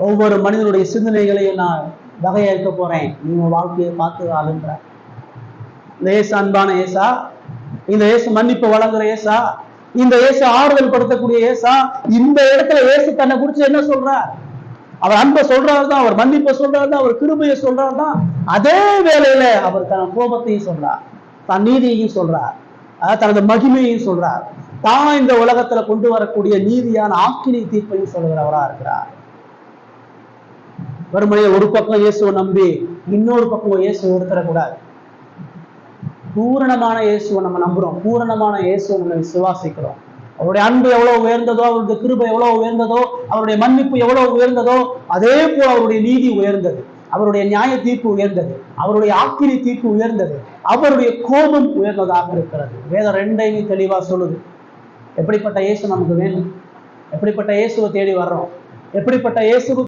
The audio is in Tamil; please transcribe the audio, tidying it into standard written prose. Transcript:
ஒவ்வொரு மனிதனுடைய சிந்தனைகளையும் நான் வகையறுக்க போறேன். நீங்க வாழ்க்கையை பார்த்து ஆளுன்ற இந்த ஏசு அன்பான ஏசா, இந்த ஏசு மன்னிப்பு வழங்குற ஏசா, இந்த ஏசு ஆறுதல் படுத்தக்கூடிய ஏசா. இந்த இடத்துல ஏசு தன்னை குறிச்சு என்ன சொல்றார்? அவர் அன்பை சொல்றாருதான், அவர் மன்னிப்பை சொல்றாருதான், அவர் கிருபையை சொல்றாருதான். அதே வேளையில அவர் தன் கோபத்தையும் சொல்றார், தன் நீதியையும் சொல்றார், தனது மகிமையையும் சொல்றார், தான் இந்த உலகத்துல கொண்டு வரக்கூடிய நீதியான ஆக்கினை தீர்ப்பையும் சொல்கிறவரா இருக்கிறார். வெறுமனே ஒரு பக்கம் இயேசுவை நம்பி இன்னொரு பக்கம் இயேசுவை எடுத்துடக்கூடாது. பூரணமான இயேசுவை நம்ம நம்புறோம், பூரணமான இயேசுவை நம்ம விசுவாசிக்கிறோம். அவருடைய அன்பு எவ்வளவு உயர்ந்ததோ, அவருடைய கிருபை எவ்வளவு உயர்ந்ததோ, அவருடைய மன்னிப்பு எவ்வளவு உயர்ந்ததோ, அதே போல அவருடைய நீதி உயர்ந்தது, அவருடைய நியாய தீர்ப்பு உயர்ந்தது, அவருடைய ஆக்கினை தீர்ப்பு உயர்ந்தது, அவருடைய கோபம் உயர்ந்ததாக இருக்கிறது. வேதம் ரெண்டையுமே தெளிவா சொல்லுது. எப்படிப்பட்ட இயேசு நமக்கு வேணும்? எப்படிப்பட்ட இயேசுவை தேடி வர்றோம்? எப்படிப்பட்ட இயேசு